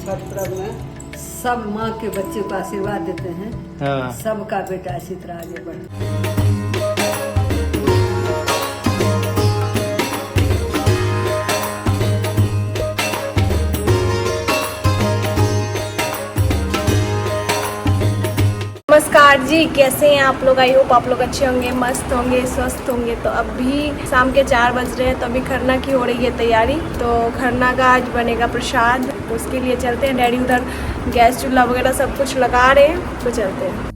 छठ पर्व में सब माँ के बच्चे को आशीर्वाद देते हैं। हाँ। सबका बेटा इसी तरह आगे बढ़े। नमस्कार जी, कैसे हैं आप लोग? आई होप आप लोग अच्छे होंगे, मस्त होंगे, स्वस्थ होंगे। तो अभी शाम के 4 बज रहे हैं, तो अभी खरना की हो रही है तैयारी। तो खरना का आज बनेगा प्रसाद, उसके लिए चलते हैं। डैडी उधर गैस चूल्हा वगैरह सब कुछ लगा रहे हैं, तो चलते हैं।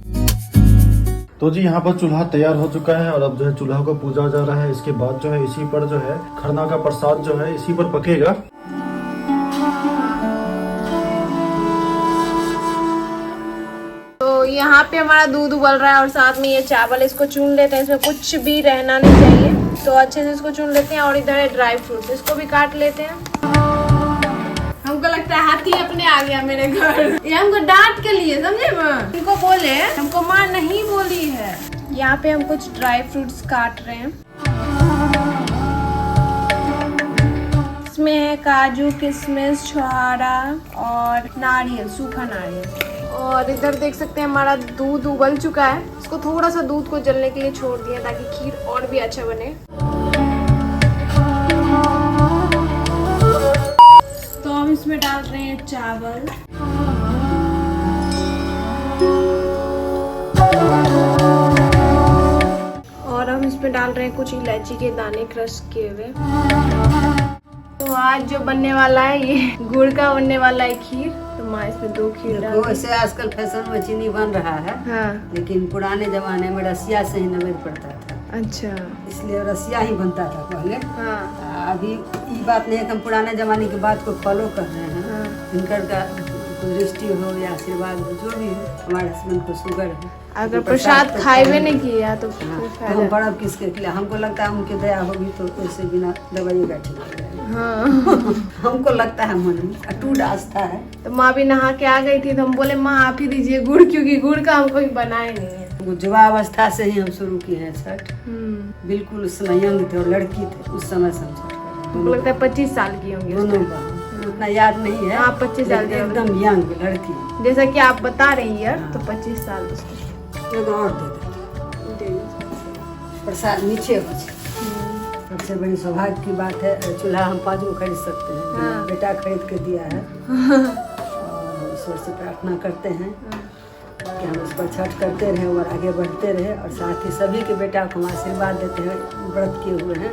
तो जी यहाँ पर चूल्हा तैयार हो चुका है और अब जो है चूल्हा को पूजा जा रहा है। इसके बाद जो है इसी पर जो है खरना का प्रसाद जो है इसी पर पकेगा। तो यहाँ पे हमारा दूध उबल रहा है और साथ में ये चावल, इसको चुन लेते हैं। इसमें कुछ भी रहना नहीं चाहिए, तो अच्छे से इसको चुन लेते हैं। और इधर है ड्राई फ्रूट्स, इसको भी काट लेते हैं। हमको लगता है हाथी अपने आ गया मेरे घर। ये हमको डांट के लिए, समझे माँ? हमको बोले, हमको माँ नहीं बोली है। यहाँ पे हम कुछ ड्राई फ्रूट्स काट रहे हैं। इसमें है काजू, किशमिश, छुहारा और नारियल, सूखा नारियल। और इधर देख सकते हैं हमारा दूध उबल चुका है। इसको थोड़ा सा दूध को जलने के लिए छोड़ दिया ताकि खीर और भी अच्छा बने। तो हम इसमें डाल रहे हैं चावल, और हम इसमें डाल रहे हैं कुछ इलायची के दाने क्रश किए हुए। तो आज जो बनने वाला है ये गुड़ का बनने वाला है खीर। तो माँ इसमें 2 खीर डाल। वैसे आजकल फैशन में चीनी बन रहा है। हाँ। लेकिन पुराने जमाने में रसिया से ही नवेद पड़ता था। अच्छा। इसलिए रसिया ही बनता था पहले। हाँ। अभी ये बात नहीं है कि हम पुराने जमाने की बात को फॉलो कर रहे हैं। हाँ। इनकर का दृष्टि हो या आशीर्वाद हो, जो भी हो, हमारे हस्बैंड को शुगर है। अगर प्रसाद खाए नहीं किया तो हम पर्व किसके खिला? हमको लगता है उनकी दया होगी तो उससे बिना दवाई का ठीक हो जाएगा। हाँ। हमको लगता है मन में अटूट आस्था है। तो माँ भी नहा के आ गई थी, तो हम बोले माँ आप ही दीजिए गुड़, क्योंकि गुड़ का हम कोई बनाए नहीं है। युवावस्था से ही हम शुरू किए हैं छठ। बिल्कुल उस समय यंग थे और लड़की थे, उस समय से हम छठ कर रहे हैं। हमको लगता है 25 साल की होंगी दोनों का उतना याद नहीं है। हाँ, 25 साल की एकदम यंग लड़की, जैसा कि आप बता रही है। तो 25 साल एक और दे प्रसाद नीचे हो। सबसे बड़ी सौभाग्य की बात है, चूल्हा हम 5 को खरीद सकते हैं। हाँ। बेटा खरीद के दिया है। और ईश्वर से प्रार्थना करते हैं कि हम उस पर छठ करते रहे और आगे बढ़ते रहे। और साथ ही सभी के बेटा को हम आशीर्वाद देते हैं। व्रत किए हुए हैं,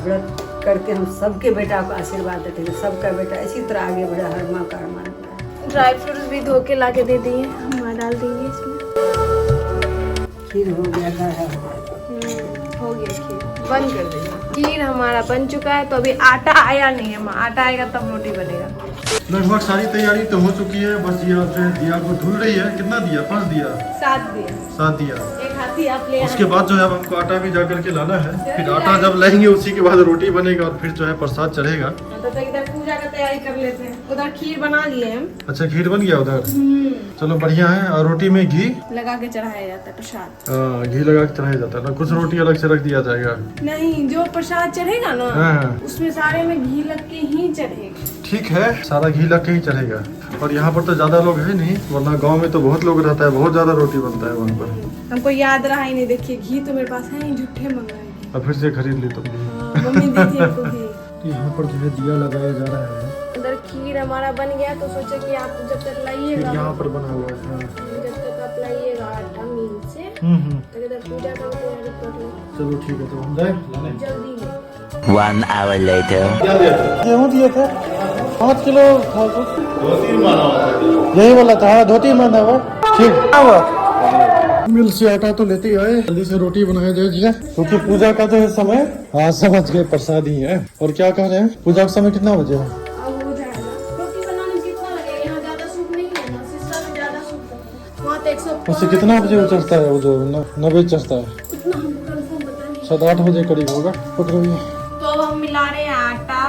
व्रत करके हम सबके बेटा को आशीर्वाद देते हैं। सबका बेटा इसी तरह आगे बढ़ा, हर माँ का अरमान है। ड्राई फ्रूट्स भी धो के ला के दे दिए, हम डाल देंगे इसमें। खीर हो गया है। हो गया खीर, बंद कर देंगे। खीर हमारा बन चुका है। तो अभी आटा आया नहीं है माँ, आटा आएगा तब रोटी बनेगा। लगभग सारी तैयारी तो हो चुकी है। बस ये आप जो है दिया को धुल रही है। कितना दिया? 5 दिया, 7 दिया। 7 दिया। एक हाथी आप ले। उसके बाद जो है अब हमको आटा भी जा करके लाना है। फिर आटा जब लाएंगे उसी के बाद रोटी बनेगा और फिर जो है प्रसाद चढ़ेगा। तो इधर पूजा का तैयारी कर लेते हैं। उधर खीर बना लिए हम। अच्छा, खीर बन गया उधर। चलो बढ़िया है। और रोटी में घी लगा के चढ़ाया जाता है प्रसाद। घी लगा के चढ़ाया जाता है ना? कुछ रोटी अलग से रख दिया जाएगा? नहीं, जो प्रसाद चढ़ेगा ना, हाँ। उसमें सारे में घी लग के ही चढ़ेगा। ठीक है, सारा घी लग के ही चढ़ेगा। और यहाँ पर तो ज्यादा लोग है नहीं, वरना गांव में तो बहुत लोग रहता है, बहुत ज्यादा रोटी बनता है वहाँ पर। हमको याद रहा ही नहीं। देखिए घी तो मेरे पास है ही, झूठे मंगाएंगे। और फिर से खरीद ली तुम घी। मम्मी दी थी हमको घी। तो यहाँ पर जो है दिया लगाया जा रहा है। अंदर खीर हमारा बन गया। तो सोचे कि आप जब तक लाइएगा, यहाँ पर बना हुआ है। जब तक आप लाइएगा आटा मिल से, तब इधर पूजा का तैयारी कर लो। चलो ठीक है, तो हम जाए लाने। जल्दी में। 1 hour later. क्या दिया? गेहूँ दिए थे 5 किलो। धोती माना हुआ, यही वाला था। धोती माना हुआ। ठीक हुआ। मिल से आटा तो लेते ही आए, जल्दी से रोटी बनाया जाए जी, क्योंकि पूजा का जो है समय, हाँ समझ गए, प्रसाद ही है। और क्या कह रहे हैं, पूजा का समय कितना बजे है? अब हो जाएगा। रोटी बनाने में कितना लगेगा? यहाँ ज्यादा सूप नहीं है ना, सिस्टम में ज्यादा सूप है। वहाँ तो 105। उससे कितना बजे वो चढ़ता है? वो जो 9 चढ़ता है, इतना हमको कंफर्म पता नहीं। 7-8 बजे करीब होगा। पकड़िए। तो अब हम मिला रहे हैं आटा।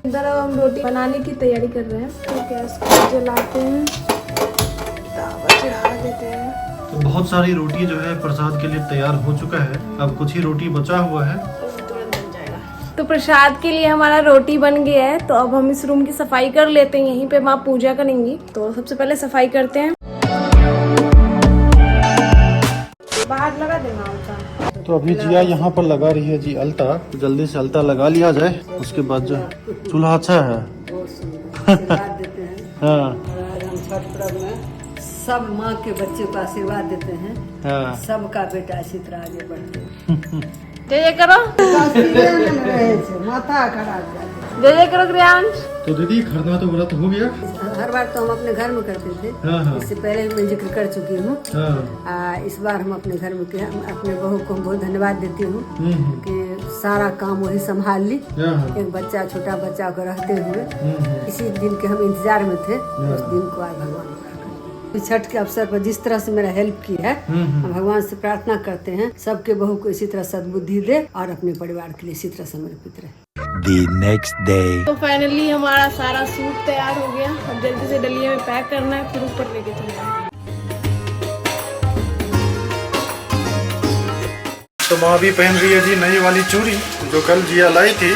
इधर अब हम रोटी बनाने की तैयारी कर रहे हैं। तो गैस को जलाते हैं, तावा चढ़ा देते हैं। तो बहुत सारी रोटी जो है प्रसाद के लिए तैयार हो चुका है। अब कुछ ही रोटी बचा हुआ है। तुरंत बन जाएगा। तो प्रसाद के लिए हमारा रोटी बन गया है, तो अब हम इस रूम की सफाई कर लेते हैं। यहीं पे माँ पूजा करेंगी, तो सबसे पहले सफाई करते हैं। बाहर लगा देना अलता। तो अभी जिया यहाँ पर लगा रही है जी अलता, तो जल्दी से अलता लगा लिया जाए, उसके बाद जो चूल्हा अच्छा है। बहुत सुंदर आशीर्वाद देते हैं। हाँ और हम छठ पर्व में सब माँ के बच्चे को आशीर्वाद देते हैं। हाँ सबका बेटा इसी तरह आगे बढ़ते जय करो, माथा खराब जाते। जय करो क्रियांश। तो दीदी खरना तो व्रत हो गया। हर बार तो हम अपने घर में करते थे, हाँ हाँ इससे पहले मैं जिक्र कर चुकी हूँ। हाँ इस बार हम अपने घर में किया। अपने बहू को बहुत धन्यवाद देती हूँ कि सारा काम वही संभाल ली। हाँ एक बच्चा, छोटा बच्चा को रहते हुए इसी दिन के हम इंतजार में थे। उस दिन को आज भगवान पूरा कर। छठ के अवसर पर जिस तरह से मेरा हेल्प की है, हम भगवान से प्रार्थना करते हैं सबके बहू को इसी तरह सद्बुद्धि दे और अपने परिवार के लिए इसी तरह समर्पित रहे। The next day. तो फाइनली हमारा सारा सूट तैयार हो गया। अब जल्दी से डलिया में पैक करना है, फिर ऊपर लेके चलना है। तो माँ भी पहन रही है जी नई वाली चूड़ी जो कल जिया लाई थी।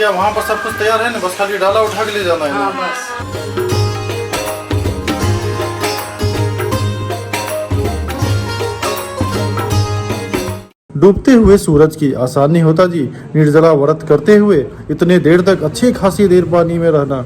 या वहाँ पर सब कुछ तैयार है ना, बस खाली डाला उठा के ले जाना है। बस डूबते हुए सूरज की आसानी होता जी निर्जला व्रत करते हुए इतने देर तक अच्छी खासी देर पानी में रहना।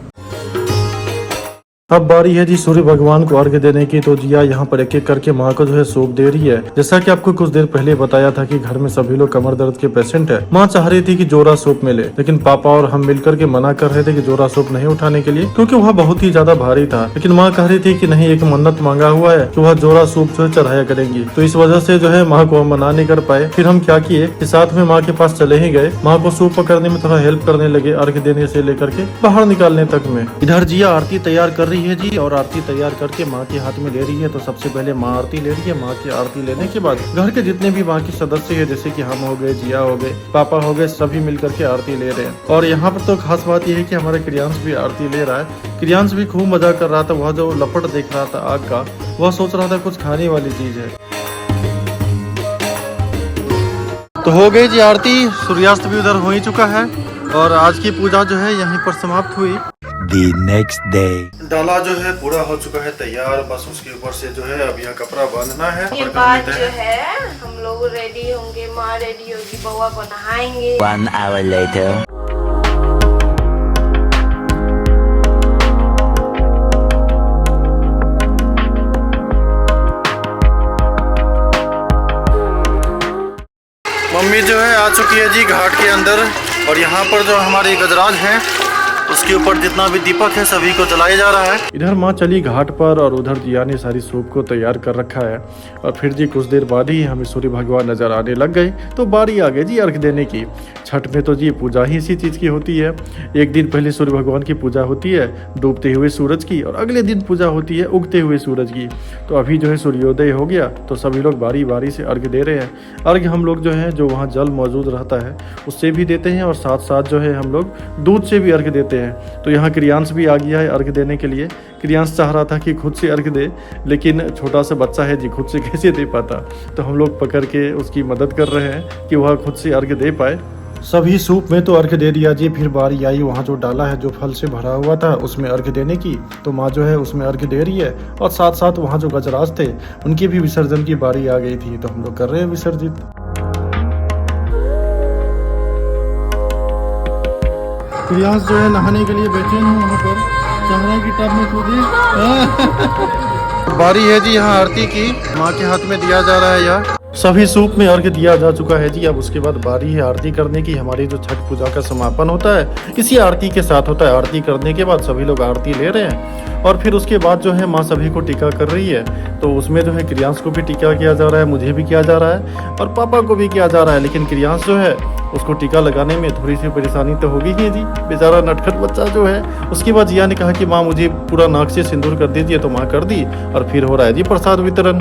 अब बारी है जी सूर्य भगवान को अर्घ्य देने की। तो जिया यहाँ पर एक एक करके माँ को जो है सूप दे रही है। जैसा कि आपको कुछ देर पहले बताया था कि घर में सभी लोग कमर दर्द के पेशेंट है। माँ चाह रही थी कि जोरा सूप मिले, लेकिन पापा और हम मिलकर के मना कर रहे थे कि जोरा सूप नहीं उठाने के लिए, क्योंकि वह बहुत ही ज्यादा भारी था। लेकिन माँ कह रही थी कि नहीं, एक मन्नत मांगा हुआ है कि वह जोरा सूप जो है चढ़ाया करेंगी। तो इस वजह से जो है माँ को हम मना नहीं कर पाए। फिर हम क्या किए कि साथ में माँ के पास चले ही गए। माँ को सूप पकड़ने में थोड़ा हेल्प करने लगे, अर्घ्य देने से लेकर के बाहर निकालने तक में। इधर जिया आरती तैयार कर रही है जी, और आरती तैयार करके माँ के हाथ में ले रही है। तो सबसे पहले माँ आरती ले रही है। माँ की आरती लेने के बाद घर के जितने भी बाकी सदस्य है, जैसे कि हम हो गए, जिया हो गए, पापा हो गए, सभी मिलकर के आरती ले रहे हैं। और यहाँ पर तो खास बात यह है कि हमारा क्रियांश भी आरती ले रहा है। क्रियांश भी खूब मजा कर रहा था। वह जो लपट देख रहा था आग का, वह सोच रहा था कुछ खाने वाली चीज है। तो हो गई जी आरती, सूर्यास्त भी उधर हो ही चुका है और आज की पूजा जो है यहीं पर समाप्त हुई। The next day. डाला जो है पूरा हो चुका है तैयार, बस उसके ऊपर से जो है अब यहाँ कपड़ा बांधना है। ये बाद जो है हम लोग रेडी होंगे, माँ रेडी होगी, बउआ को नहाएंगे। 1 hour later. मम्मी जो है आ चुकी है जी घाट के अंदर, और यहाँ पर जो हमारे गजराज हैं उसके ऊपर जितना भी दीपक है सभी को जलाया जा रहा है। इधर माँ चली घाट पर और उधर जिया ने सारी सूप को तैयार कर रखा है। और फिर जी कुछ देर बाद ही हमें सूर्य भगवान नजर आने लग गए। तो बारी आ गई जी अर्घ देने की। छठ में तो जी पूजा ही इसी चीज़ की होती है। एक दिन पहले सूर्य भगवान की पूजा होती है डूबते हुए सूरज की, और अगले दिन पूजा होती है उगते हुए सूरज की। तो अभी जो है सूर्योदय हो गया, तो सभी लोग बारी बारी से अर्घ दे रहे हैं। अर्घ हम लोग जो है जो वहाँ जल मौजूद रहता है उससे भी देते हैं, और साथ साथ जो है हम लोग दूध से भी अर्घ देते हैं। तो यहाँ क्रियांश भी आ गया है अर्घ देने के लिए। क्रियांश चाह रहा था कि खुद से अर्घ दे, लेकिन छोटा सा बच्चा है जी, खुद से कैसे दे पाता। तो हम लोग पकड़ के उसकी मदद कर रहे हैं कि वह खुद से अर्घ दे पाए। सभी सूप में तो अर्घ दे दिया जी। फिर बारी आई वहाँ जो डाला है जो फल से भरा हुआ था उसमें अर्घ देने की। तो माँ जो है उसमें अर्घ दे रही है, और साथ साथ वहाँ जो गजराज थे उनकी भी विसर्जन की बारी आ गई थी। तो हम लोग कर रहे हैं विसर्जित। क्रियांश जो है नहाने के लिए बैठे हैं वहाँ पर, चाह रहे हैं कि टब में कूदे। बारी है जी यहाँ आरती की, माँ के हाथ में दिया जा रहा है यह। सभी सूप में अर्घ दिया जा चुका है जी। अब उसके बाद बारी है आरती करने की। हमारी जो छठ पूजा का समापन होता है इसी आरती के साथ होता है। आरती करने के बाद सभी लोग आरती ले रहे हैं, और फिर उसके बाद जो है माँ सभी को टीका कर रही है। तो उसमें जो है क्रियांश को भी टीका किया जा रहा है, मुझे भी किया जा रहा है, और पापा को भी किया जा रहा है। लेकिन क्रियांश जो है उसको टीका लगाने में थोड़ी सी परेशानी तो होगी ही जी, बेचारा नटखट बच्चा जो है। उसके बाद जिया ने कहा कि माँ मुझे पूरा नाक से सिंदूर कर दीजिए, तो माँ कर दी। और फिर हो रहा है जी प्रसाद वितरण।